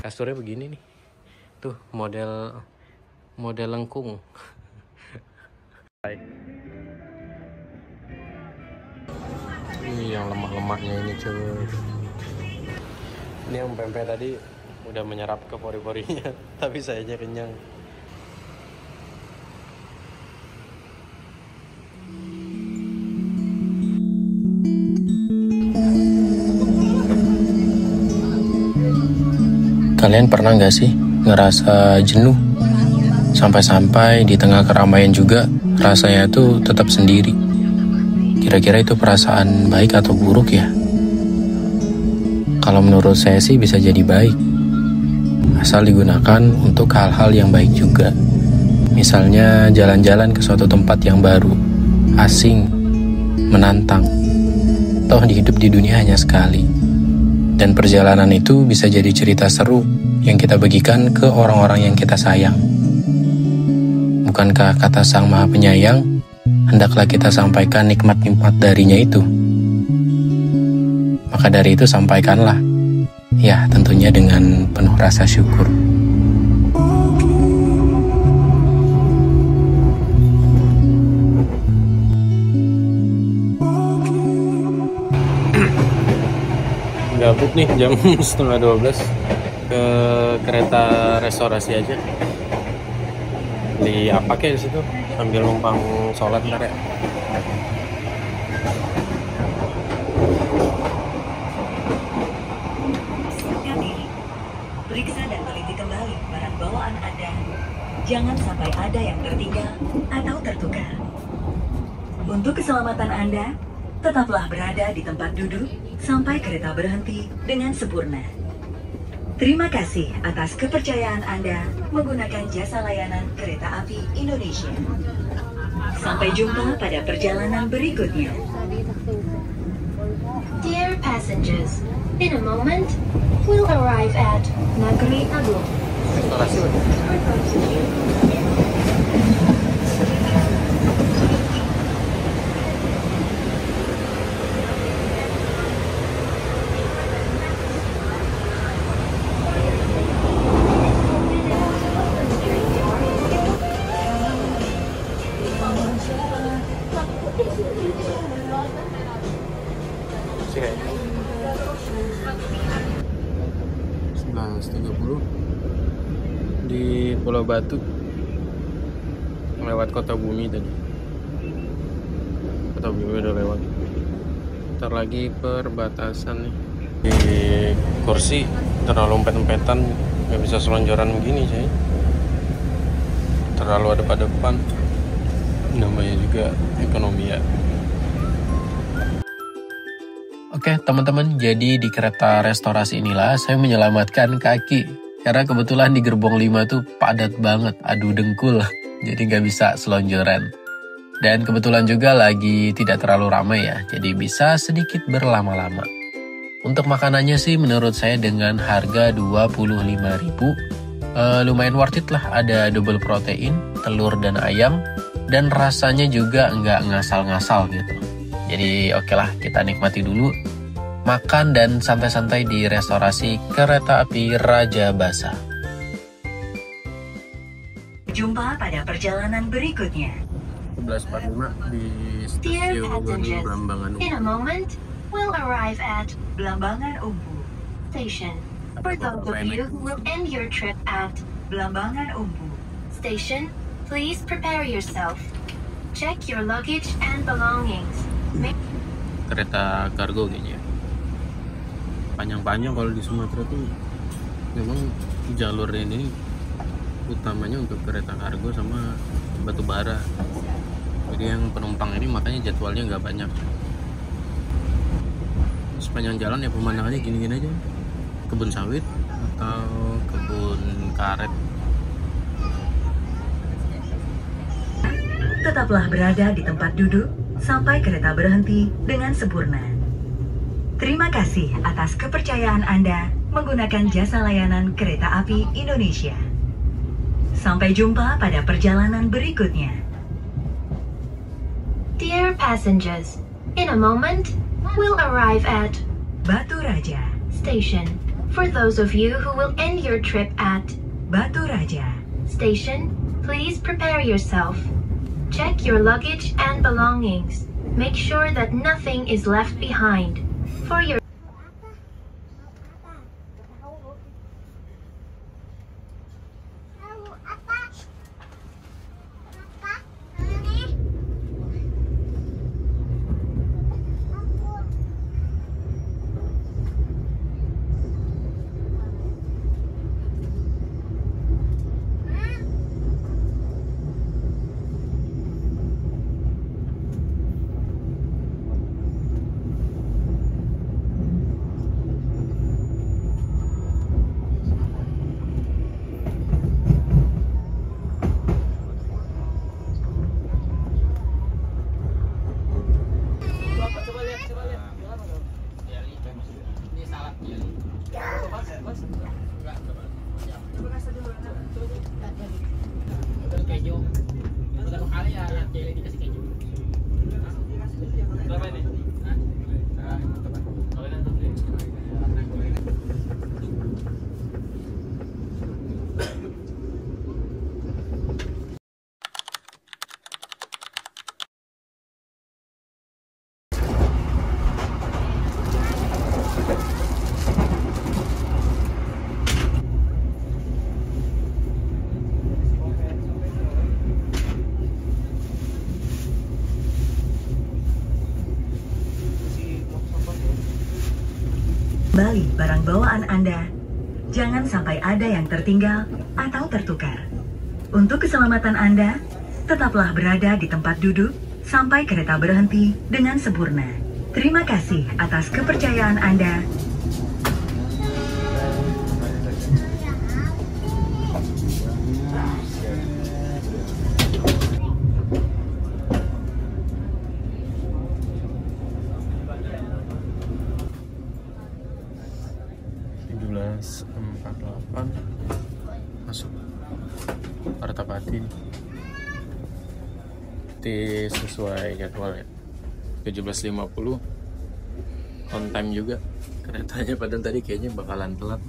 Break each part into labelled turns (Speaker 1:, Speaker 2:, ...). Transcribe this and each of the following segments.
Speaker 1: Kasurnya begini nih. Tuh model lengkung. Ini yang lemak-lemaknya ini cuy. Ini yang pempek tadi udah menyerap ke pori-porinya, tapi sayanya kenyang. Kalian pernah nggak sih ngerasa jenuh? Sampai-sampai di tengah keramaian juga rasanya tuh tetap sendiri. Kira-kira itu perasaan baik atau buruk ya? Kalau menurut saya sih bisa jadi baik. Asal digunakan untuk hal-hal yang baik juga. Misalnya jalan-jalan ke suatu tempat yang baru, asing, menantang. Toh hidup di dunia hanya sekali. Dan perjalanan itu bisa jadi cerita seru yang kita bagikan ke orang-orang yang kita sayang. Bukankah kata Sang Maha Penyayang, hendaklah kita sampaikan nikmat-nikmat darinya itu? Maka dari itu sampaikanlah. Ya, tentunya dengan penuh rasa syukur. Gabut nih jam 11:30 ke kereta restorasi aja. Beli apa kayak di situ sambil numpang sholat ntar ya.
Speaker 2: Periksa dan teliti kembali barang bawaan Anda. Jangan sampai ada yang tertinggal atau tertukar. Untuk keselamatan Anda, tetaplah berada di tempat duduk sampai kereta berhenti dengan sempurna. Terima kasih atas kepercayaan Anda menggunakan jasa layanan Kereta Api Indonesia. Sampai jumpa pada perjalanan berikutnya.
Speaker 3: Dear passengers, in a moment, we'll arrive at Nagari Agung.
Speaker 1: Cek. 11:30 di Pulau Batu, lewat Kota Bumi tadi. Kota Bumi udah lewat. Ntar lagi perbatasan nih. Di kursi terlalu empet-empetan, nggak bisa selonjoran begini sih. Terlalu ada pada depan. Namanya juga ekonomi ya. Oke teman-teman, jadi di kereta restorasi inilah saya menyelamatkan kaki. Karena kebetulan di gerbong 5 tuh padat banget, adu dengkul. Jadi nggak bisa selonjoran. Dan kebetulan juga lagi tidak terlalu ramai ya, jadi bisa sedikit berlama-lama. Untuk makanannya sih menurut saya dengan harga 25.000, lumayan worth it lah. Ada double protein, telur dan ayam, dan rasanya juga nggak ngasal-ngasal gitu. Jadi oke lah, kita nikmati dulu makan dan santai-santai di restorasi Kereta Api Raja Basa.
Speaker 2: Jumpa pada perjalanan berikutnya.
Speaker 1: 11:45 di
Speaker 3: Dear
Speaker 1: stasiun
Speaker 3: passengers,
Speaker 1: Blambangan
Speaker 3: in a moment, we'll arrive at
Speaker 2: Blambangan Umbu.
Speaker 3: Station. For those of you who will end your trip at
Speaker 2: Blambangan Umbu.
Speaker 3: Station, please prepare yourself. Check your luggage and belongings.
Speaker 1: Kereta kargo kayaknya. Panjang-panjang kalau di Sumatera tuh memang jalur ini utamanya untuk kereta kargo sama batu bara. Jadi yang penumpang ini makanya jadwalnya nggak banyak. Sepanjang jalan ya pemandangannya gini-gini aja. Kebun sawit atau kebun karet.
Speaker 2: Tetaplah berada di tempat duduk sampai kereta berhenti dengan sempurna. Terima kasih atas kepercayaan Anda menggunakan jasa layanan Kereta Api Indonesia. Sampai jumpa pada perjalanan berikutnya.
Speaker 3: Dear passengers, in a moment, we'll arrive at
Speaker 2: Batu Raja.
Speaker 3: Station. For those of you who will end your trip at
Speaker 2: Batu Raja
Speaker 3: station, please prepare yourself. Check your luggage and belongings. Make sure that nothing is left behind. For your
Speaker 2: Kembali barang bawaan Anda. Jangan sampai ada yang tertinggal atau tertukar. Untuk keselamatan Anda, tetaplah berada di tempat duduk sampai kereta berhenti dengan sempurna. Terima kasih atas kepercayaan Anda.
Speaker 1: Masuk Kertapati sesuai jadwalnya 17.50 on time juga keretanya, padahal tadi kayaknya bakalan telat.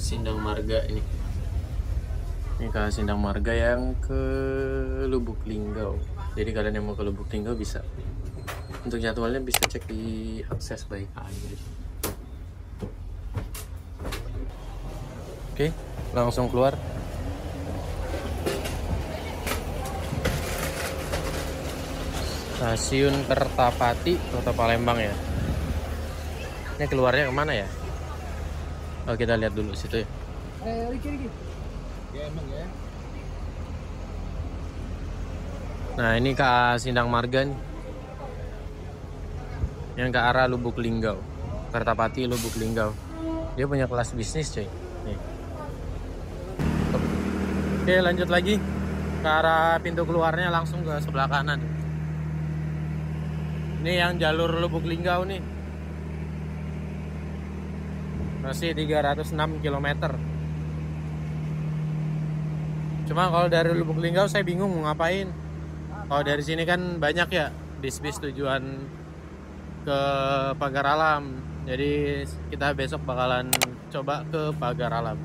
Speaker 1: Sindang Marga ini ke Sindang Marga yang ke Lubuk Linggau. Jadi kalian yang mau ke Lubuk Linggau bisa. Untuk jadwalnya bisa cek di akses by KAI. Oke, langsung keluar. Stasiun Kertapati, Kota Palembang ya. Ini keluarnya kemana ya? Oh, kita lihat dulu situ ya. Nah, ini ke Sindang Marga nih. Yang ke arah Lubuk Linggau. Kertapati Lubuk Linggau. Dia punya kelas bisnis, coy. Nih. Oke, lanjut lagi ke arah pintu keluarnya, langsung ke sebelah kanan. Ini yang jalur Lubuk Linggau nih. Masih 306 km. Cuma kalau dari Lubuk Linggau saya bingung mau ngapain. Kalau dari sini kan banyak ya bis-bis tujuan ke Pagar Alam. Jadi kita besok bakalan coba ke Pagar Alam.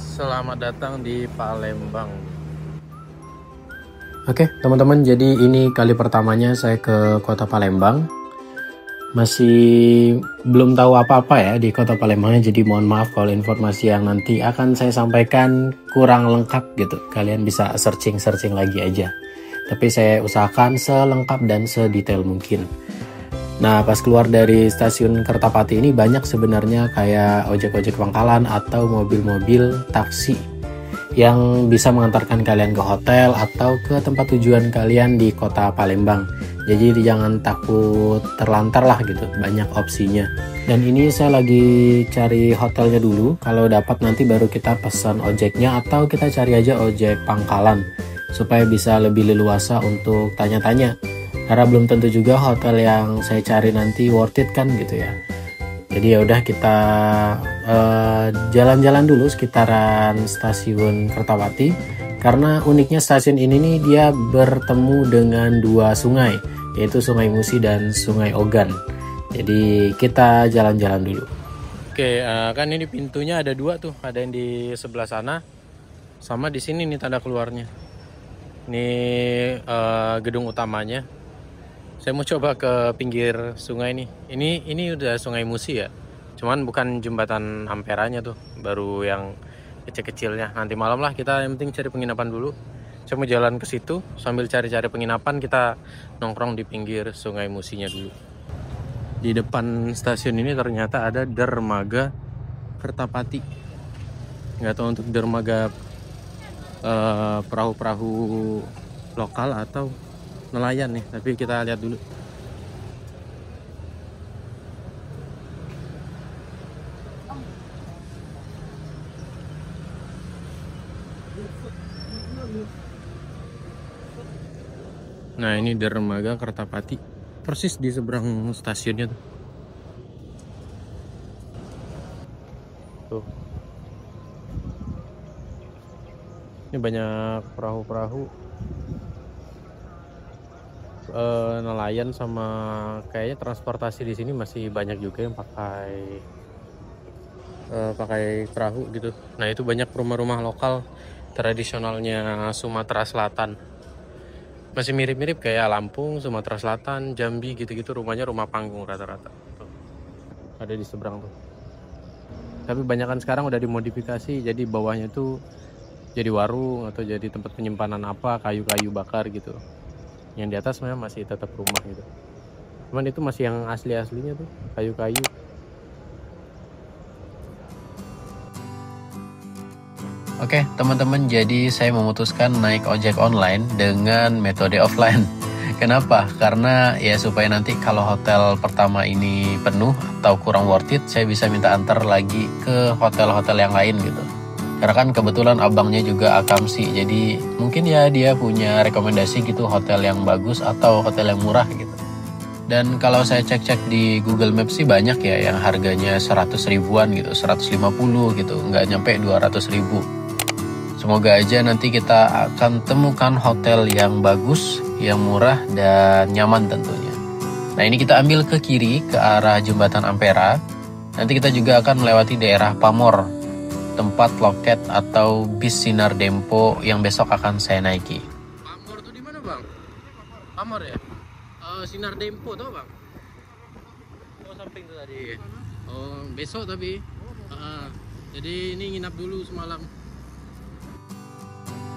Speaker 1: Selamat datang di Palembang. Oke, teman-teman, jadi ini kali pertamanya saya ke Kota Palembang. Masih belum tahu apa-apa ya di Kota Palembangnya, jadi mohon maaf kalau informasi yang nanti akan saya sampaikan kurang lengkap gitu. Kalian bisa searching lagi aja. Tapi saya usahakan selengkap dan sedetail mungkin. Nah, pas keluar dari stasiun Kertapati ini banyak sebenarnya kayak ojek-ojek pangkalan atau mobil-mobil taksi yang bisa mengantarkan kalian ke hotel atau ke tempat tujuan kalian di Kota Palembang. Jadi jangan takut terlantar lah gitu, banyak opsinya. Dan ini saya lagi cari hotelnya dulu, kalau dapat nanti baru kita pesan ojeknya atau kita cari aja ojek pangkalan supaya bisa lebih leluasa untuk tanya-tanya. Karena belum tentu juga hotel yang saya cari nanti worth it kan gitu ya. Jadi ya udah kita jalan-jalan dulu sekitaran stasiun Kertawati, karena uniknya stasiun ini nih dia bertemu dengan dua sungai, yaitu Sungai Musi dan Sungai Ogan. Jadi kita jalan-jalan dulu. Oke, kan ini pintunya ada dua tuh, ada yang di sebelah sana, sama di sini nih tanda keluarnya. Ini gedung utamanya. Saya mau coba ke pinggir sungai nih. Ini udah Sungai Musi ya. Cuman bukan jembatan Amperanya tuh, baru yang kecil-kecilnya. Nanti malam lah, kita yang penting cari penginapan dulu. Saya mau jalan ke situ sambil cari-cari penginapan, kita nongkrong di pinggir Sungai Musinya dulu. Di depan stasiun ini ternyata ada dermaga Kertapati. Nggak tahu untuk dermaga perahu-perahu lokal atau nelayan nih, tapi kita lihat dulu. Nah, ini dermaga Kertapati, persis di seberang stasiunnya tuh. Tuh. Ini banyak perahu-perahu nelayan, sama kayaknya transportasi di sini masih banyak juga yang pakai perahu gitu. Nah, itu banyak rumah-rumah lokal tradisionalnya Sumatera Selatan. Masih mirip-mirip kayak Lampung, Sumatera Selatan, Jambi gitu-gitu, rumahnya rumah panggung rata-rata. Tuh. Ada di seberang tuh. Tapi banyakan sekarang udah dimodifikasi, jadi bawahnya tuh jadi warung atau jadi tempat penyimpanan apa, kayu-kayu bakar gitu. Yang di atas memang masih tetap rumah gitu. Cuman itu masih yang asli-aslinya tuh, kayu-kayu. Oke teman-teman, jadi saya memutuskan naik ojek online dengan metode offline. Kenapa? Karena ya supaya nanti kalau hotel pertama ini penuh atau kurang worth it, saya bisa minta antar lagi ke hotel-hotel yang lain gitu. Karena kan kebetulan abangnya juga akamsi, jadi mungkin ya dia punya rekomendasi gitu hotel yang bagus atau hotel yang murah gitu. Dan kalau saya cek-cek di Google Maps sih banyak ya yang harganya 100 ribuan gitu, 150 gitu, nggak nyampe 200 ribu. Semoga aja nanti kita akan temukan hotel yang bagus, yang murah dan nyaman tentunya. Nah, ini kita ambil ke kiri ke arah Jembatan Ampera. Nanti kita juga akan melewati daerah Pamor, tempat loket atau bis Sinar Dempo yang besok akan saya naiki. Pamor tuh di mana, Bang? Pamor ya? Sinar Dempo tuh, Bang? Oh, samping tuh tadi. Oh, besok tapi. Jadi ini nginap dulu semalam.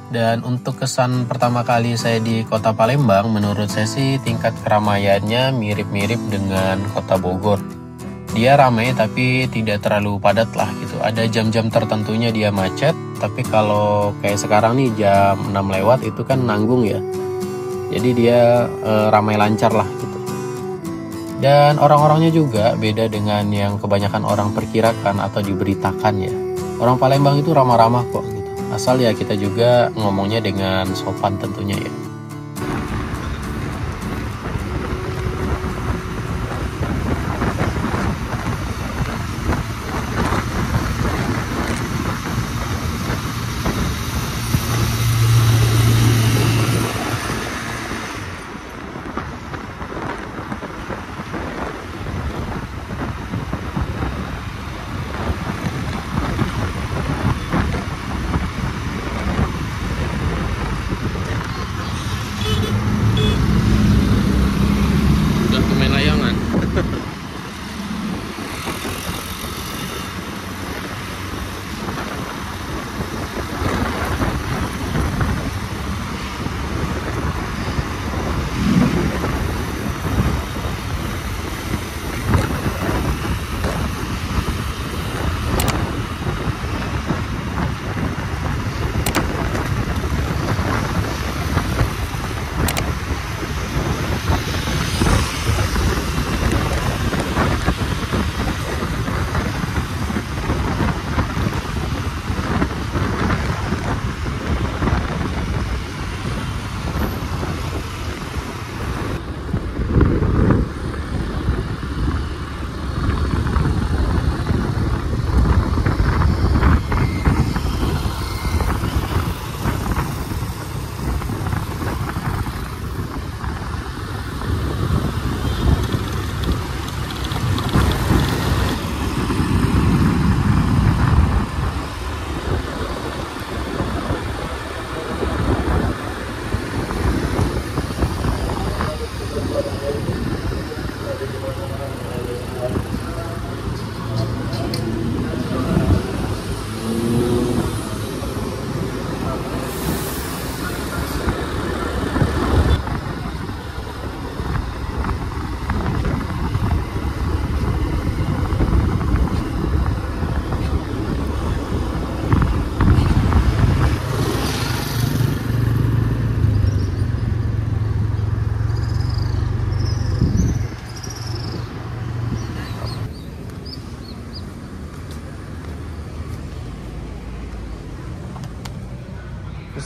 Speaker 1: Dan untuk kesan pertama kali saya di kota Palembang, menurut saya sih tingkat keramaiannya mirip-mirip dengan kota Bogor. Dia ramai tapi tidak terlalu padat lah gitu. Ada jam-jam tertentunya dia macet, tapi kalau kayak sekarang nih jam 6 lewat itu kan nanggung ya. Jadi dia ramai lancar lah gitu. Dan orang-orangnya juga beda dengan yang kebanyakan orang perkirakan atau diberitakan ya. Orang Palembang itu ramah-ramah kok gitu. Asal ya kita juga ngomongnya dengan sopan tentunya ya.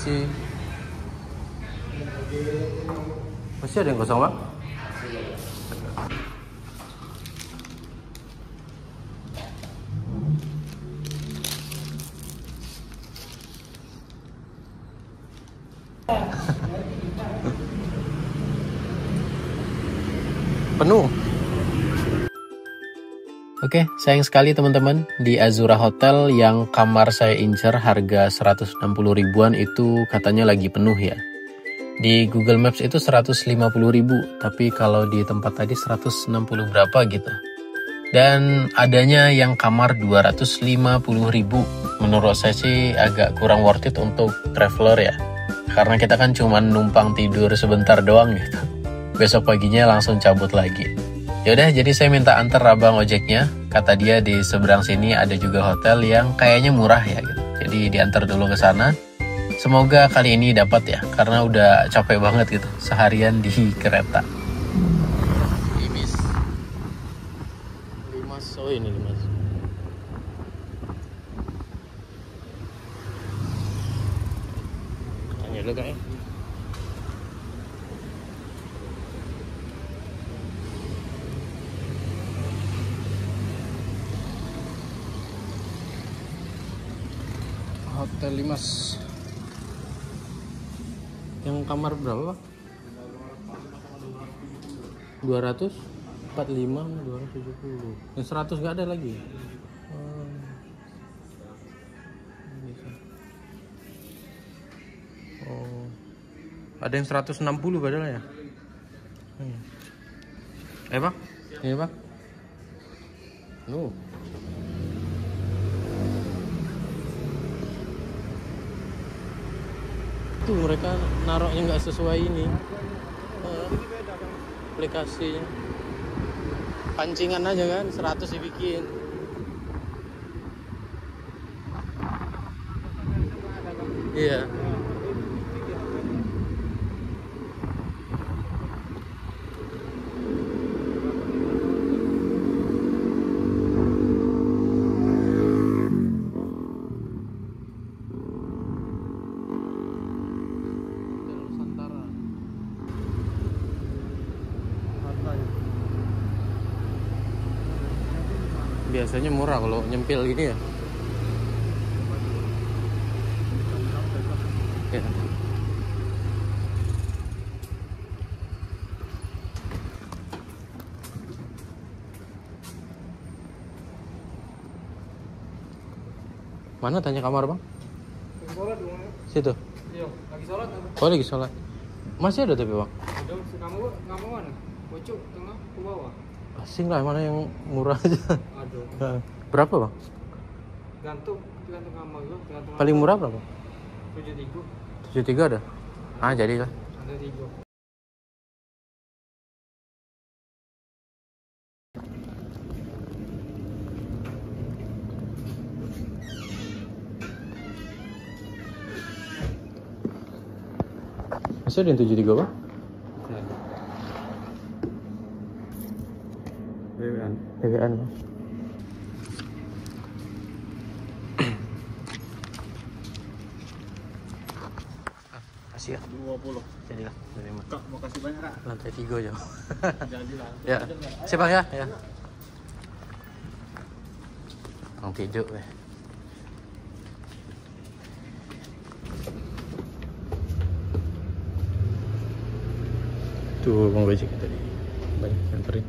Speaker 1: masih ada yang kosong, Bang? Penuh. Oke, sayang sekali teman-teman, di Azura Hotel yang kamar saya incer harga 160 ribuan itu katanya lagi penuh ya. Di Google Maps itu 150 ribu, tapi kalau di tempat tadi 160 berapa gitu. Dan adanya yang kamar 250 ribu. Menurut saya sih agak kurang worth it untuk traveler ya. Karena kita kan cuma numpang tidur sebentar doang gitu. Besok paginya langsung cabut lagi. Yaudah, jadi saya minta antar abang ojeknya. Kata dia di seberang sini ada juga hotel yang kayaknya murah ya gitu. Jadi diantar dulu ke sana. Semoga kali ini dapat ya, karena udah capek banget gitu seharian di kereta. Limas. Oh ini Limas. Tanya dulu kayaknya. Hotel Limas. Yang kamar berapa, Pak? 200? 45, 270. Yang 100 nggak ada lagi? Oh. Ada yang 160 padahal ya? Pak? Ini, Pak? Tuh mereka naroknya nggak sesuai ini aplikasinya, pancingan aja kan 100 dibikin. Iya. Biasanya murah kalau nyempil gini ya. Ya. Mana tanya kamar, Bang?
Speaker 4: Sholat dong.
Speaker 1: Situ.
Speaker 4: Iya, lagi sholat.
Speaker 1: Oh, lagi sholat. Masih ada tapi, Bang?
Speaker 4: Ada, kamu mana? Pojok, tengah, ke bawah.
Speaker 1: Asing lah, mana yang murah aja.
Speaker 4: Aduh.
Speaker 1: Berapa, Bang?
Speaker 4: Gantung kamar lo, gantung.
Speaker 1: Paling murah berapa?
Speaker 4: 73.
Speaker 1: 73 ada? Ah, jadi lah.
Speaker 4: Ada 3.
Speaker 1: Masih ada yang 73, Bang? PWN, Bang. Kasih ya.
Speaker 4: 20.
Speaker 1: Jadilah.
Speaker 4: Kak, makasih banyak, Kak.
Speaker 1: Lantai 3 aja.
Speaker 4: Jadilah.
Speaker 1: Ya. Siapa ya? Ya. Bang Tijuk weh. Tuh Bang Bajik tadi. Banyak nyamperin.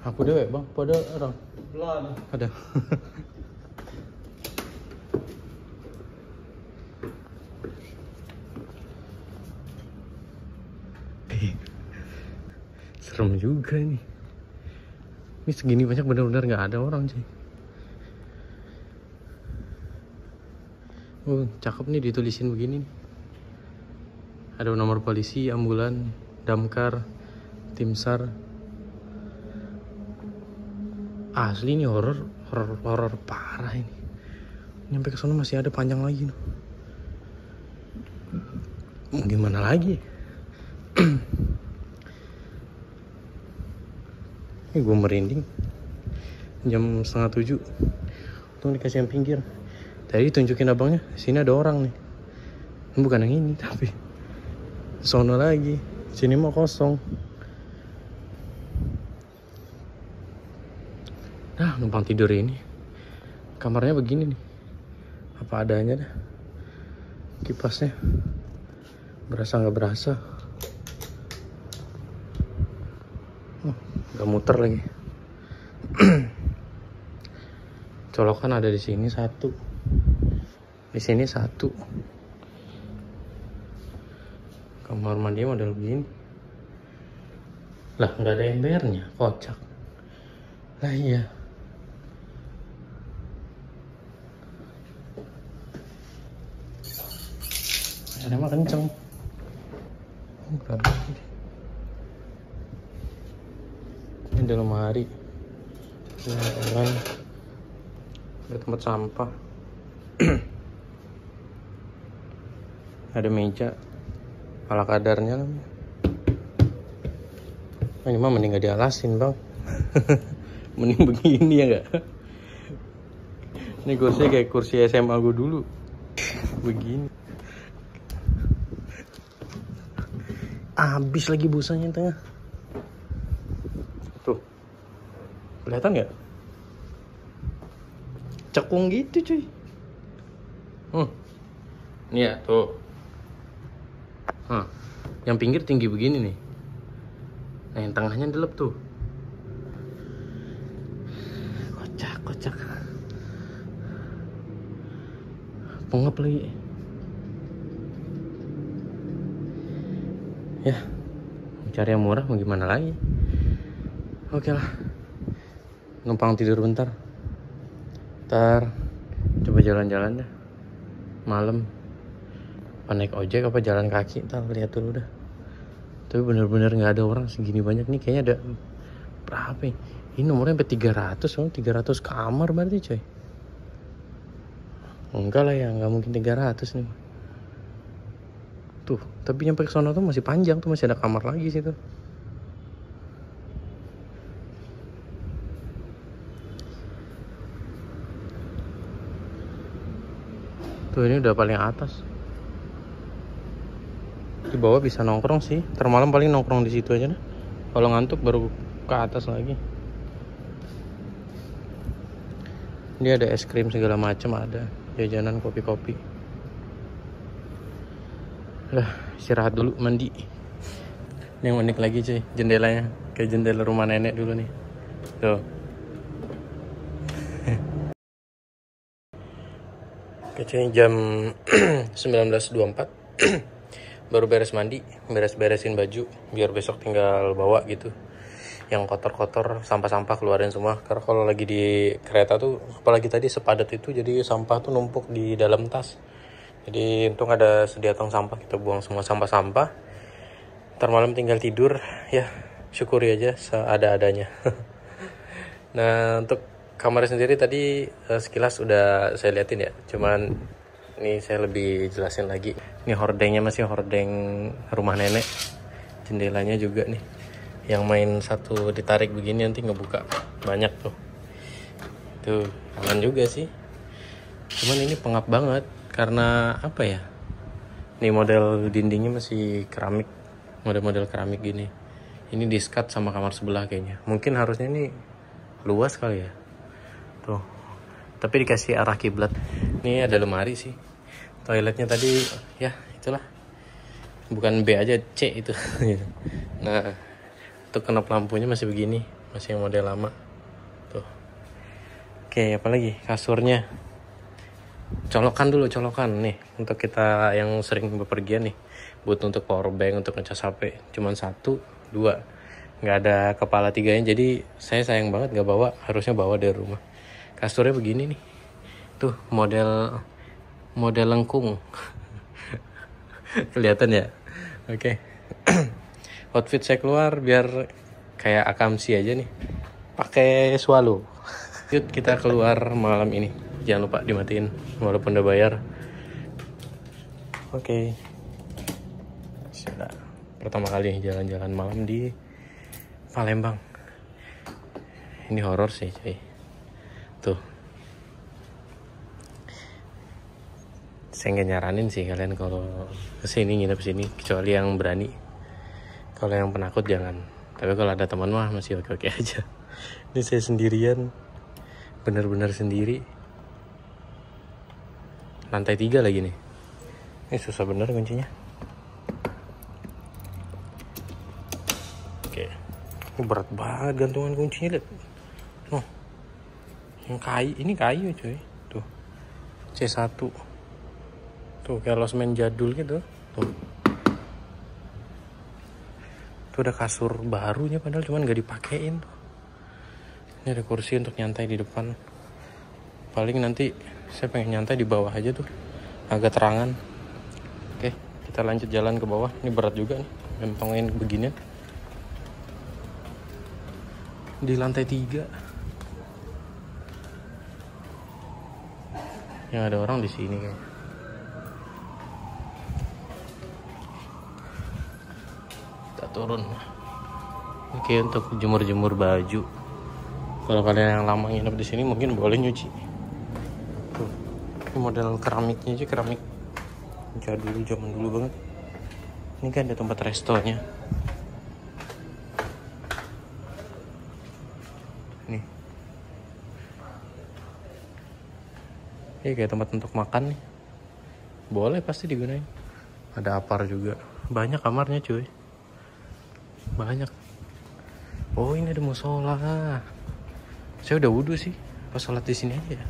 Speaker 1: Aku dewek, Bang. Pada orang.
Speaker 4: Belum.
Speaker 1: Ada. Serem juga ini. Ini segini banyak benar-benar nggak ada orang, cuy. Oh, cakep nih ditulisin begini. Ada nomor polisi, ambulan, damkar, tim SAR. Asli ini horor parah ini. Nyampe ke sana masih ada panjang lagi nih. Mau gimana lagi? Ini gue merinding. Jam 6:30. Untung dikasih yang pinggir. Tadi tunjukin abangnya, sini ada orang nih. Bukan yang ini tapi sono lagi. Sini mah kosong. Nah, numpang tidur ini. Kamarnya begini nih. Apa adanya dah. Kipasnya berasa nggak berasa. Nggak muter lagi. Colokan ada di sini satu. Di sini satu. Kamar mandi model begini. Lah, nggak ada embernya, kocak. Lah iya. Ada mah kenceng. Ini ada lemari. Ini ada tempat sampah. Ada meja. Ala kadarnya. Ini mah mending gak dialasin bang. Mending begini ya gak? Ini kursinya kayak kursi SMA gue dulu. Begini. Habis lagi busanya tengah. Tuh. Kelihatan gak? Cekung gitu cuy. Ini ya tuh. Yang pinggir tinggi begini nih. Nah yang tengahnya delep tuh. Kocak. Pengep lagi. Ya, cari yang murah mau gimana lagi. Oke lah. Numpang tidur bentar. Ntar coba jalan-jalan dah. Malam. Apa naik ojek apa jalan kaki, ntar lihat dulu dah. Tapi bener-bener nggak ada orang segini banyak nih, kayaknya ada berapa ya? Ini nomornya sampai 300, 300 kamar berarti coy. Enggak lah ya, nggak mungkin 300 nih. Tuh, tapi nyampe ke sana tuh masih panjang tuh, masih ada kamar lagi situ. Tuh ini udah paling atas. Di bawah bisa nongkrong sih. Termalam paling nongkrong di situ aja dah. Kalau ngantuk baru ke atas lagi. Ini ada es krim segala macam, ada jajanan, kopi-kopi. Lah, istirahat dulu, mandi. Ini yang unik lagi cuy, jendelanya kayak jendela rumah nenek dulu nih. Tuh. Oke cuy, jam 19.24. Baru beres mandi, beresin baju biar besok tinggal bawa gitu. Yang kotor-kotor, sampah-sampah keluarin semua. Karena kalau lagi di kereta tuh, apalagi tadi sepadat itu, jadi sampah tuh numpuk di dalam tas. Jadi untung ada sedia tong sampah, kita buang semua sampah-sampah. Ntar malam tinggal tidur, ya syukuri aja seada-adanya. Nah untuk kamarnya sendiri tadi sekilas udah saya liatin ya, cuman ini saya lebih jelasin lagi. Ini hordengnya masih hordeng rumah nenek. Jendelanya juga nih. Yang main satu ditarik begini nanti ngebuka. Banyak tuh. Tuh, aman juga sih. Cuman ini pengap banget. Karena apa ya? Nih model dindingnya masih keramik. Model-model keramik gini. Ini diskat sama kamar sebelah kayaknya. Mungkin harusnya ini luas kali ya. Tuh. Tapi dikasih arah kiblat. Ini ada lemari sih. Toiletnya tadi ya itulah. Bukan B aja, C itu. Nah, untuk kenop lampunya masih begini, masih yang model lama. Tuh. Oke, apalagi kasurnya. Colokan nih untuk kita yang sering bepergian nih. Buat untuk power bank, untuk ngecas HP. Cuman 1, 2. Nggak ada kepala 3-nya, jadi saya sayang banget nggak bawa. Harusnya bawa dari rumah. Kasurnya begini nih. Tuh, model lengkung. Kelihatan ya?
Speaker 5: Oke. Outfit saya keluar biar kayak akamsi aja nih. Pakai swallow. Yuk kita keluar malam ini. Jangan lupa dimatiin walaupun udah bayar. Oke. Sudah. Pertama kali jalan-jalan malam di Palembang. Ini horor sih, cuy. Tuh. Saya nggak nyaranin sih kalian kalau kesini nginep sini, kecuali yang berani. Kalau yang penakut jangan. Tapi kalau ada teman mah masih oke-oke aja. Ini saya sendirian, bener-bener sendiri. Lantai 3 lagi nih. Ini susah bener kuncinya. Oke, ini berat banget gantungan kuncinya, lihat. Oh, yang kayu, ini kayu cuy. Tuh, C1. Tuh kayak losmen jadul gitu. Tuh udah kasur barunya padahal cuman gak dipakein tuh. Ini ada kursi untuk nyantai di depan. Paling nanti saya pengen nyantai di bawah aja tuh, agak terangan. Oke, kita lanjut jalan ke bawah. Ini berat juga nih gantongin beginian di lantai 3. Yang ada orang di sini kayaknya. Turun. Oke, untuk jemur-jemur baju. Kalau kalian yang lama nginep di sini mungkin boleh nyuci. Tuh, ini model keramiknya aja, keramik jadul zaman dulu banget. Ini kan ada tempat restonya. Nih. Ini kayak tempat untuk makan nih. Boleh pasti digunain. Ada apar juga. Banyak kamarnya, cuy. Banyak. Oh, ini ada musola. Saya udah wudhu sih pas sholat di sini aja ya.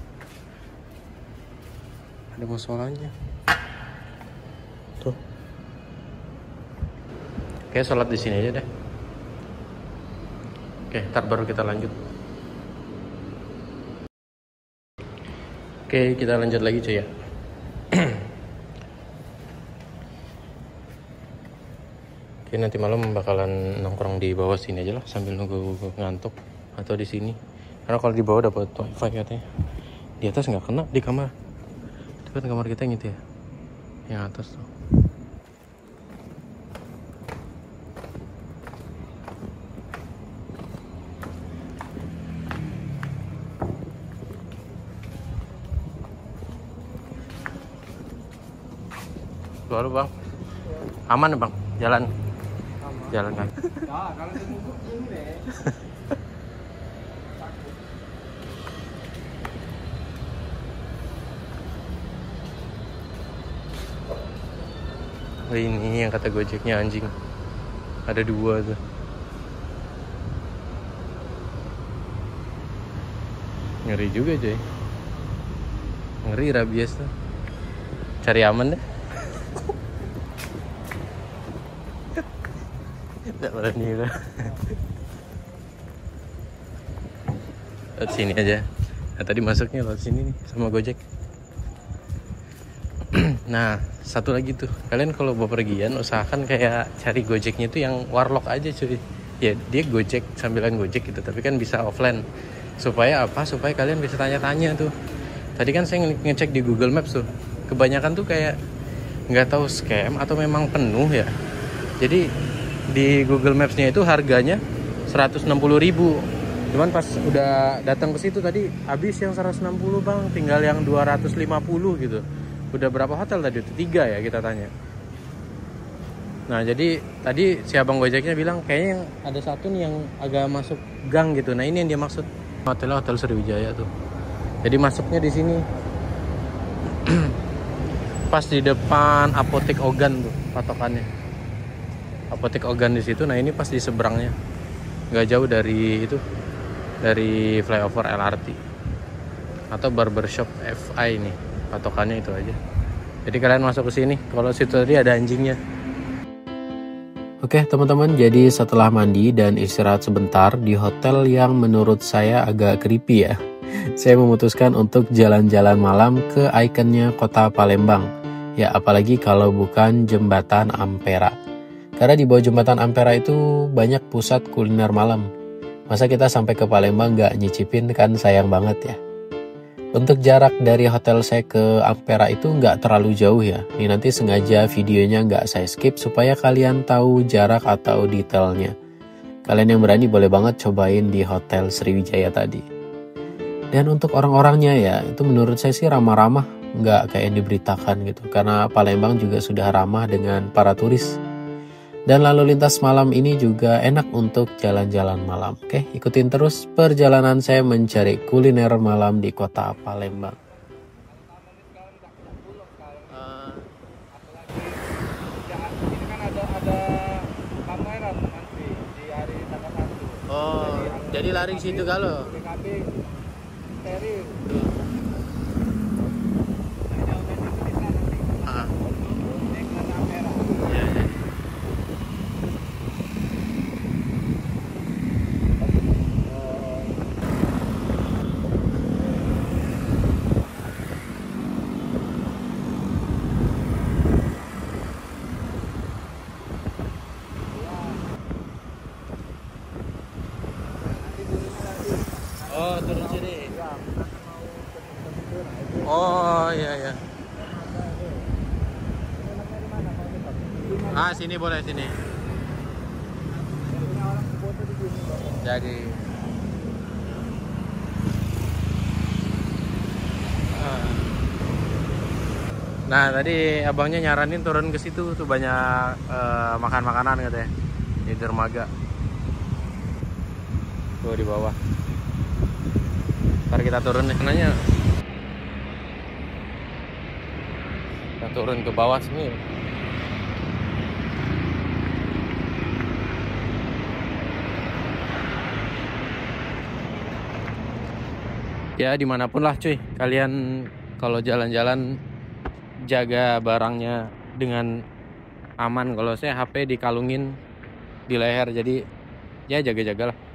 Speaker 5: Ada musolanya. Tuh. Oke, sholat di sini aja deh. Oke, ntar baru kita lanjut. Oke, kita lanjut lagi cuy ya. Oke, nanti malam bakalan nongkrong di bawah sini aja lah sambil nunggu ngantuk, atau di sini. Karena kalau di bawah dapat wifi katanya. Di atas nggak kena di kamar. Itu kan kamar kita yang itu ya. Yang atas tuh. Baru bang. Aman bang, jalan. Jalan kan.
Speaker 4: Ya, kalau tunggu ini deh.
Speaker 5: Oh, ini yang kata Gojeknya anjing. Ada 2 tuh. Ngeri juga coy. Ngeri rabies tuh. Cari aman deh. Tidak berani udah. Lewat sini aja. Nah, tadi masuknya lewat sini nih sama Gojek. Nah, satu lagi tuh. Kalian kalau mau pergian usahakan kayak cari Gojeknya tuh yang warlock aja cuy. Ya, dia Gojek sambilan Gojek gitu, tapi kan bisa offline. Supaya apa? Supaya kalian bisa tanya-tanya tuh. Tadi kan saya ngecek di Google Maps tuh. Kebanyakan tuh kayak nggak tahu scam atau memang penuh ya. Jadi di Google Maps-nya itu harganya 160.000. Cuman pas udah datang ke situ tadi habis yang 160 bang, tinggal yang 250 gitu. Udah berapa hotel tadi? 3 ya kita tanya. Nah jadi tadi si abang Gojeknya bilang kayaknya yang ada satu nih yang agak masuk gang gitu. Nah ini yang dia maksud. Hotelnya Hotel Sriwijaya tuh. Jadi masuknya di sini. Pas di depan Apotek Ogan tuh patokannya. Apotek Ogan di situ. Nah ini pas di seberangnya, nggak jauh dari itu, dari flyover LRT atau barbershop FI nih patokannya itu aja. Jadi kalian masuk ke sini. Kalau situ tadi ada anjingnya.
Speaker 1: Oke teman-teman, jadi setelah mandi dan istirahat sebentar di hotel yang menurut saya agak creepy ya, saya memutuskan untuk jalan-jalan malam ke ikonnya kota Palembang. Ya apalagi kalau bukan Jembatan Ampera. Karena di bawah jembatan Ampera itu banyak pusat kuliner malam. Masa kita sampai ke Palembang nggak nyicipin, kan sayang banget ya. Untuk jarak dari hotel saya ke Ampera itu nggak terlalu jauh ya. Ini nanti sengaja videonya nggak saya skip supaya kalian tahu jarak atau detailnya. Kalian yang berani boleh banget cobain di Hotel Sriwijaya tadi. Dan untuk orang-orangnya ya, itu menurut saya sih ramah-ramah, nggak kayak yang diberitakan gitu. Karena Palembang juga sudah ramah dengan para turis. Dan lalu lintas malam ini juga enak untuk jalan-jalan malam. Oke, ikutin terus perjalanan saya mencari kuliner malam di kota Palembang.
Speaker 5: Ini kan ada pameran nanti di hari tanggal 1.
Speaker 1: Oh, jadi lari ke situ kalau.
Speaker 5: PKB steril. Oh, turun sini. Oh, iya iya. Ah, sini boleh sini. Jadi. Nah, tadi abangnya nyaranin turun ke situ tuh banyak makan makanan katanya di dermaga. Tuh di bawah. Ntar kita turun nih, nanya. Kita turun ke bawah sini. Ya dimanapun lah cuy, kalian kalau jalan-jalan jaga barangnya dengan aman. Kalau saya HP dikalungin di leher, jadi ya jaga-jagalah.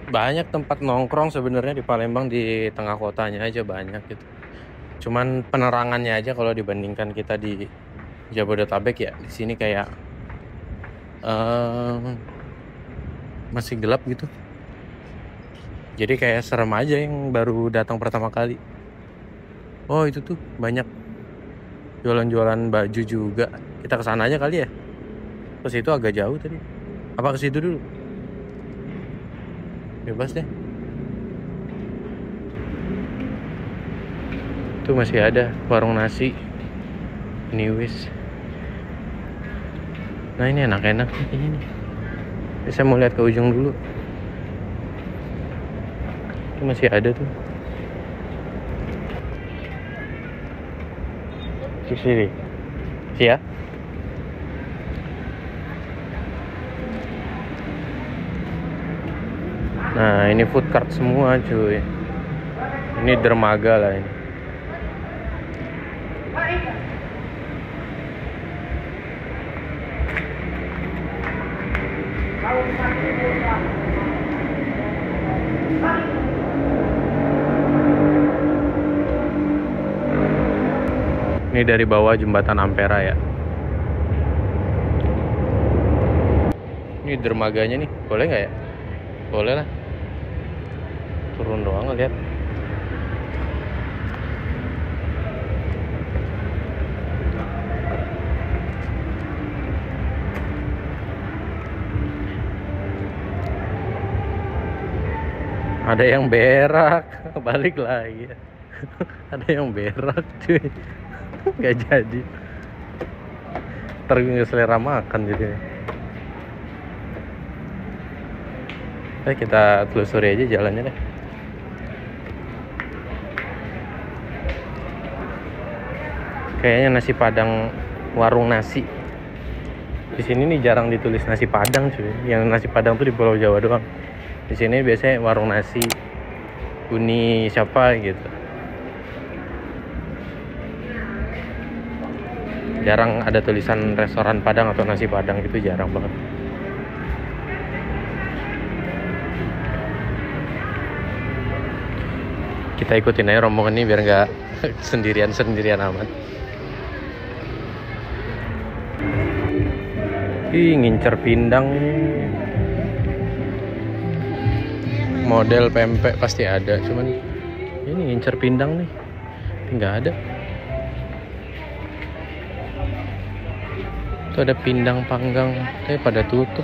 Speaker 5: Banyak tempat nongkrong sebenarnya di Palembang, di tengah kotanya aja banyak gitu. Cuman penerangannya aja kalau dibandingkan kita di Jabodetabek ya, di sini kayak masih gelap gitu. Jadi kayak serem aja yang baru datang pertama kali. Oh itu tuh banyak jualan-jualan baju juga. Kita kesana aja kali ya. Ke situ agak jauh tadi. Apa ke situ dulu? Bebas deh. Itu masih ada warung nasi Niwis. Nah ini enak-enak ini. Saya mau lihat ke ujung dulu. Itu masih ada tuh. Di sini. Ya. Nah ini food cart semua cuy. Ini dermaga lah ini. Ini dari bawah jembatan Ampera ya. Ini dermaganya nih, boleh nggak ya? Boleh lah. Turun doang lihat. Ada yang berak, balik lagi. Ada yang berak cuy. Gak jadi. Ntar nggak selera makan jadi. Kita telusuri aja jalannya deh. Kayaknya nasi padang, warung nasi. Di sini nih jarang ditulis nasi padang cuy. Yang nasi padang tuh di Pulau Jawa doang. Di sini biasanya warung nasi Uni siapa gitu. Jarang ada tulisan restoran Padang atau nasi Padang, gitu jarang banget. Kita ikutin aja rombongan ini biar nggak sendirian amat. Ih, ngincer pindang ini. Model pempek pasti ada, cuman ini ngincer pindang nih, nggak ada. Tuh ada pindang panggang, tapi pada tutup.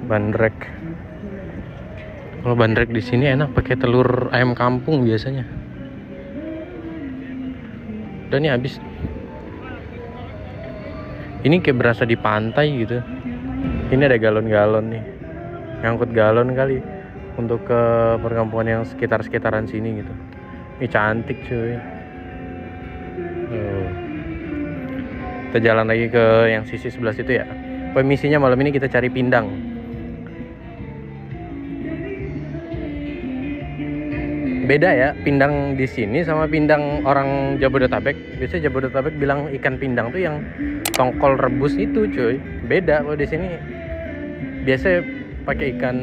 Speaker 5: Bandrek. Kalau bandrek di sini enak pakai telur ayam kampung biasanya. Udah nih habis. Ini kayak berasa di pantai gitu. Ini ada galon-galon nih. Ngangkut galon kali untuk ke perkampungan yang sekitar-sekitaran sini gitu. Ini cantik cuy. Kita jalan lagi ke yang sisi sebelah situ ya. Misinya malam ini kita cari pindang. Beda ya pindang di sini sama pindang orang Jabodetabek. Biasanya Jabodetabek bilang ikan pindang tuh yang tongkol rebus itu cuy. Beda kalau di sini biasanya pakai ikan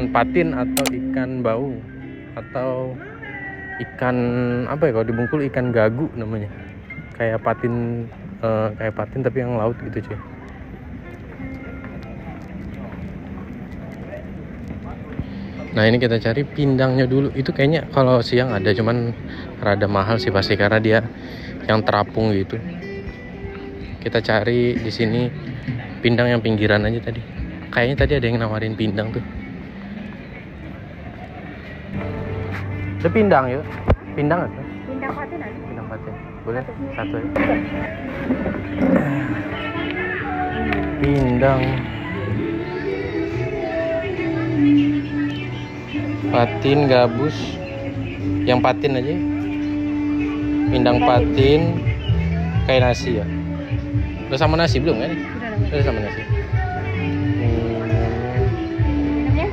Speaker 5: patin atau ikan bau atau ikan apa ya, kalau di Bengkulu ikan gagu namanya. Kayak patin tapi yang laut gitu cuy. Nah ini kita cari pindangnya dulu. Itu kayaknya kalau siang ada, cuman rada mahal sih pasti karena dia yang terapung gitu. Kita cari di sini pindang yang pinggiran aja tadi. Kayaknya tadi ada yang nawarin pindang tuh. Ada pindang yuk. Pindang apa?
Speaker 6: Pindang patin ada.
Speaker 5: Pindang patin. Boleh? Satu ya. Pindang patin gabus, yang patin aja. Pindang patin kayak nasi ya. Udah sama nasi belum kan? Udah sama nasi.
Speaker 6: Minumnya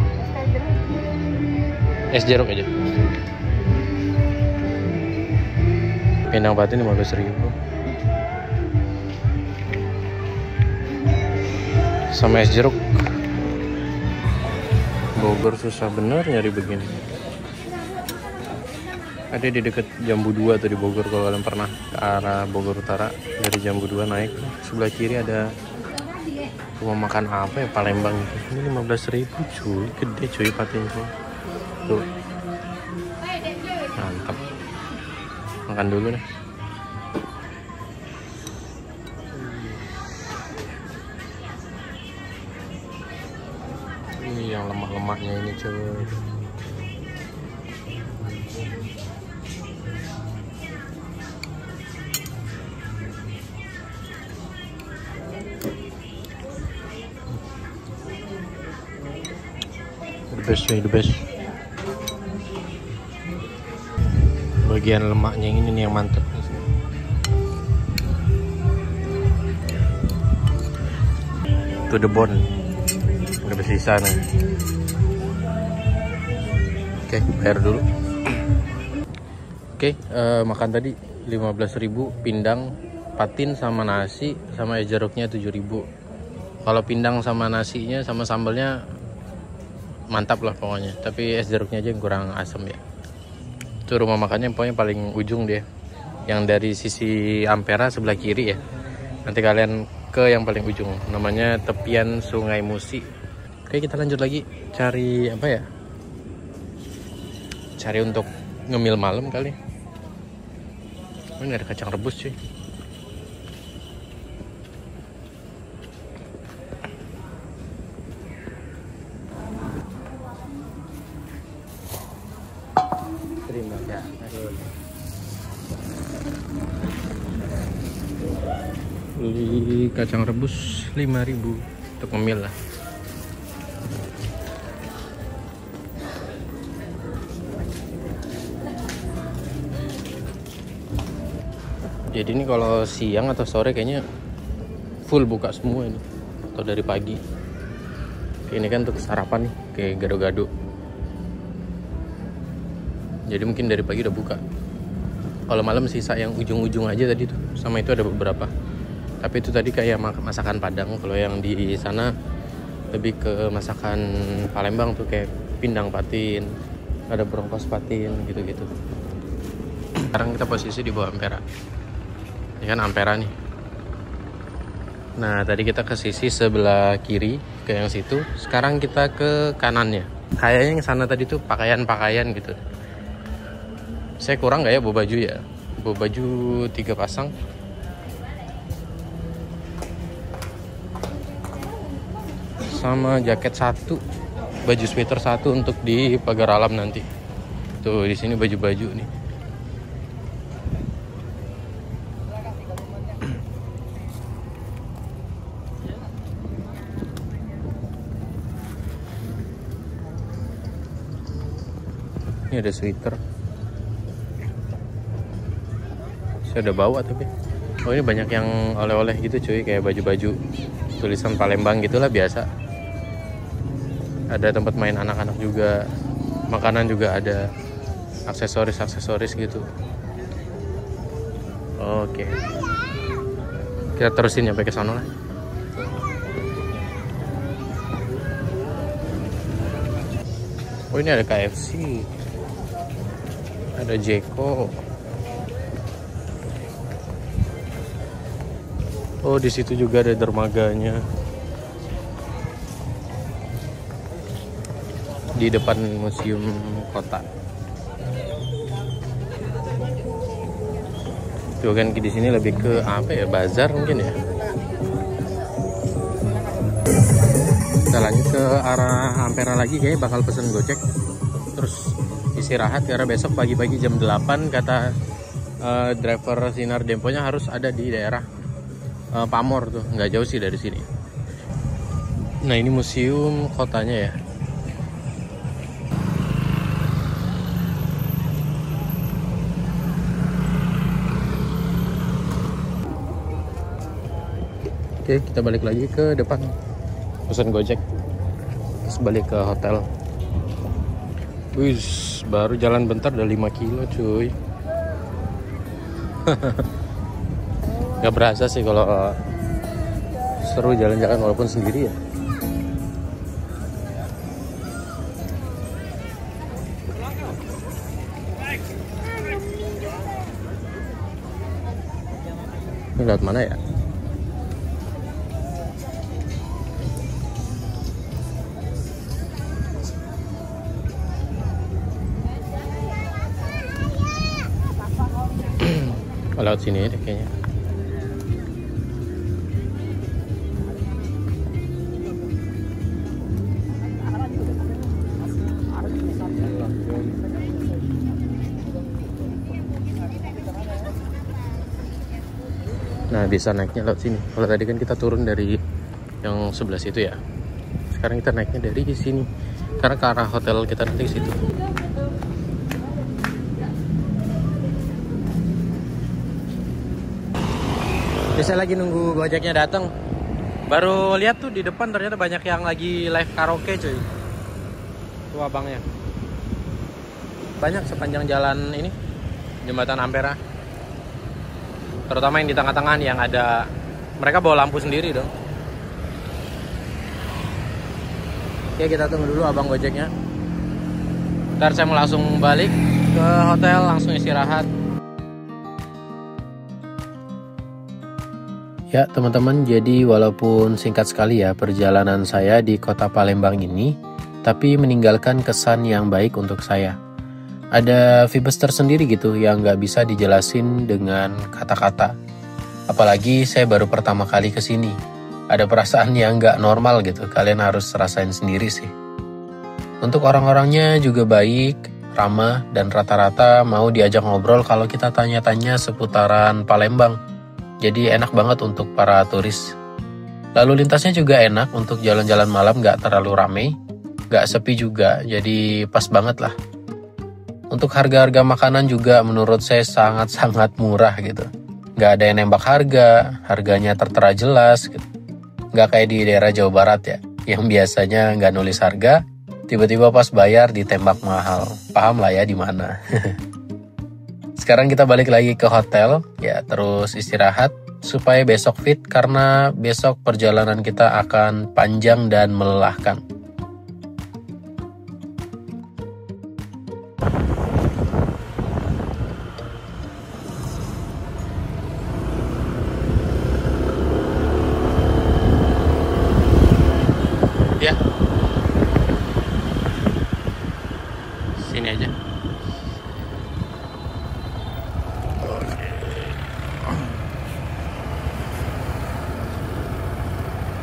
Speaker 5: Es jeruk aja. Pindang patin 15.000. Sama es jeruk. Bogor susah bener nyari begini. Ada di dekat Jambu 2 tuh di Bogor, kalau kalian pernah ke arah Bogor Utara dari Jambu 2 naik sebelah kiri ada rumah makan apa ya, Palembang gitu. Ini 15.000 cuy, gede cuy patin cuy. Tuh. Mantap. Makan dulu nih. Yang lemak-lemaknya ini cuy. The best cuy, the best. Bagian lemaknya ini nih yang mantep. To the bone. Udah bersisa nih. Oke, bayar dulu. Oke, makan tadi 15.000 pindang patin sama nasi sama es jeruknya 7.000. Kalau pindang sama nasinya sama sambalnya mantap lah pokoknya. Tapi es jeruknya aja yang kurang asam ya. Itu rumah makannya pokoknya paling ujung dia. Yang dari sisi Ampera sebelah kiri ya. Nanti kalian ke yang paling ujung. Namanya tepian Sungai Musi. Oke, kita lanjut lagi cari apa ya? Cari untuk ngemil malam kali. Oh, ini ada kacang rebus cuy. Terima ya. Beli kacang rebus 5.000 untuk ngemil lah. Jadi ini kalau siang atau sore kayaknya full buka semua ini, atau dari pagi. Ini kan untuk sarapan nih, kayak gado-gado. Jadi mungkin dari pagi udah buka. Kalau malam sisa yang ujung-ujung aja tadi tuh, sama itu ada beberapa. Tapi itu tadi kayak masakan Padang. Kalau yang di sana lebih ke masakan Palembang tuh, kayak pindang patin, ada brongkos patin gitu-gitu. Sekarang kita posisi di bawah Ampera. Ini kan Ampera nih. Nah, tadi kita ke sisi sebelah kiri, ke yang situ. Sekarang kita ke kanannya. Kayaknya yang sana tadi tuh pakaian-pakaian gitu. Saya kurang nggak ya bawa baju ya? Bawa baju 3 pasang. Sama jaket 1, baju sweater 1 untuk di pagar alam nanti. Tuh di sini baju-baju nih. Ini ada sweater. Saya udah bawa tapi. Oh, ini banyak yang oleh-oleh gitu cuy, kayak baju-baju tulisan Palembang gitulah biasa. Ada tempat main anak-anak juga, makanan juga ada, aksesoris gitu. Oke. Kita terusin sampai ke sana lah. Oh, ini ada KFC. Ada Jeko. Oh, di situ juga ada dermaganya. Di depan museum kota. Tuh kan di sini lebih ke apa ya? Bazar mungkin ya. Kita lanjut ke arah Ampera lagi, kayaknya bakal pesen Gojek. Terus istirahat karena besok pagi-pagi jam 8 kata driver Sinar Demponya harus ada di daerah Pamor tuh, nggak jauh sih dari sini. Nah, ini museum kotanya ya. Oke, kita balik lagi ke depan, pesan Gojek, terus balik ke hotel. Wih, baru jalan bentar udah 5 kilo cuy. Gak berasa sih kalau seru jalan-jalan walaupun sendiri ya. Ini lewat mana ya? Oh, lewat sini deh kayaknya. Nah, bisa naiknya lewat sini. Kalau tadi kan kita turun dari yang sebelah situ ya. Sekarang kita naiknya dari sini. Karena ke arah hotel kita nanti ke situ. Saya lagi nunggu Gojeknya datang. Baru lihat tuh di depan ternyata banyak yang lagi live karaoke cuy. Tuh abangnya. Banyak sepanjang jalan ini, jembatan Ampera. Terutama yang di tengah-tengah yang ada, mereka bawa lampu sendiri dong. Oke, kita tunggu dulu abang Gojeknya. Ntar saya mau langsung balik ke hotel, langsung istirahat.
Speaker 1: Ya teman-teman, jadi walaupun singkat sekali ya perjalanan saya di kota Palembang ini, tapi meninggalkan kesan yang baik untuk saya. Ada vibes tersendiri gitu yang nggak bisa dijelasin dengan kata-kata. Apalagi saya baru pertama kali kesini. Ada perasaan yang nggak normal gitu, kalian harus rasain sendiri sih. Untuk orang-orangnya juga baik, ramah, dan rata-rata mau diajak ngobrol kalau kita tanya-tanya seputaran Palembang. Jadi enak banget untuk para turis. Lalu lintasnya juga enak untuk jalan-jalan malam, nggak terlalu ramai, nggak sepi juga, jadi pas banget lah. Untuk harga-harga makanan juga menurut saya sangat-sangat murah gitu. Nggak ada yang nembak harga, harganya tertera jelas gitu. Nggak kayak di daerah Jawa Barat ya, yang biasanya nggak nulis harga, tiba-tiba pas bayar ditembak mahal. Paham lah ya di mana. Sekarang kita balik lagi ke hotel ya, terus istirahat supaya besok fit karena besok perjalanan kita akan panjang dan melelahkan. Ya. Sini aja.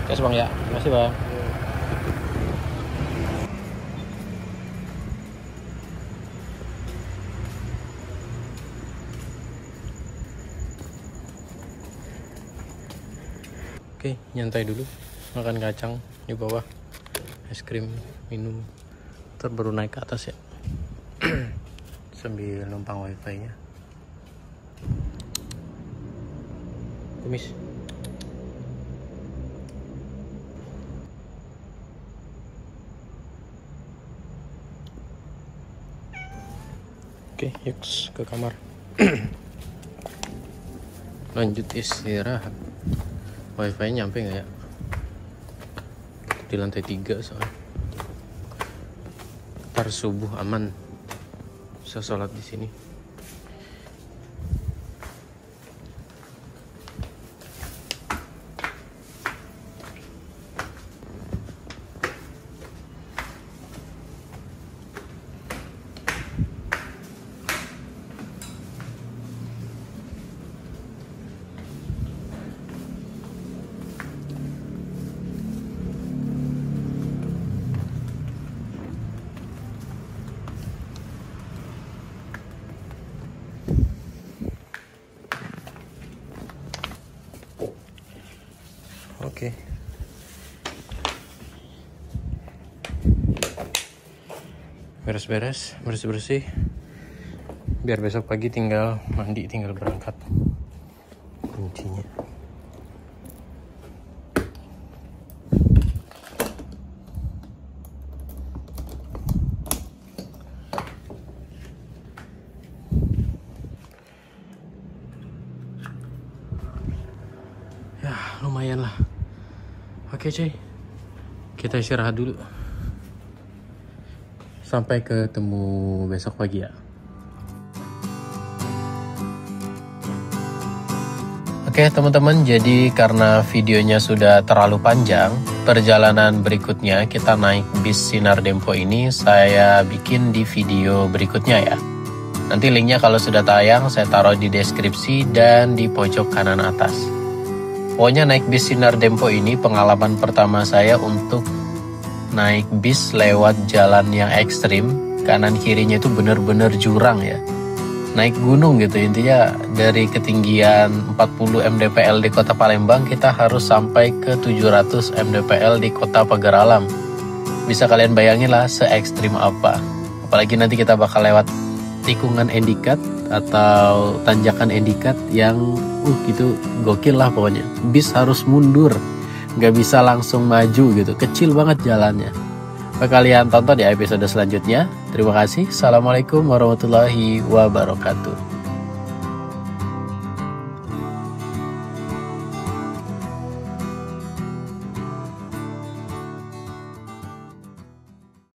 Speaker 1: Oke bang ya, terima kasih bang. Oke, nyantai dulu, makan kacang di bawah, es krim, minum, ntar baru naik ke atas ya. Sambil numpang wifi-nya. Kumis. Oke, yuk ke kamar. Lanjut istirahat. Wifi nyampe nggak ya? Di lantai 3 soalnya. Ntar subuh aman. Bisa sholat di sini. Oke. Beres-beres, bersih-bersih. Biar besok pagi tinggal mandi, tinggal berangkat. Kuncinya. Ya, lumayan lah. Oke cuy, kita istirahat dulu. Sampai ketemu besok pagi ya. Oke teman-teman, jadi karena videonya sudah terlalu panjang, perjalanan berikutnya kita naik bis Sinar Dempo ini saya bikin di video berikutnya ya. Nanti linknya kalau sudah tayang saya taruh di deskripsi dan di pojok kanan atas. Pokoknya naik bis Sinar Dempo ini pengalaman pertama saya untuk naik bis lewat jalan yang ekstrim. Kanan kirinya itu bener-bener jurang ya. Naik gunung gitu, intinya dari ketinggian 40 mdpl di kota Palembang kita harus sampai ke 700 mdpl di kota Pagar Alam. Bisa kalian bayangin lah se-ekstrim apa. Apalagi nanti kita bakal lewat tikungan Endikat atau tanjakan Endikat yang gitu gokil lah pokoknya. Bis harus mundur, nggak bisa langsung maju gitu, kecil banget jalannya. Kalian tonton di episode selanjutnya. Terima kasih. Assalamualaikum warahmatullahi wabarakatuh.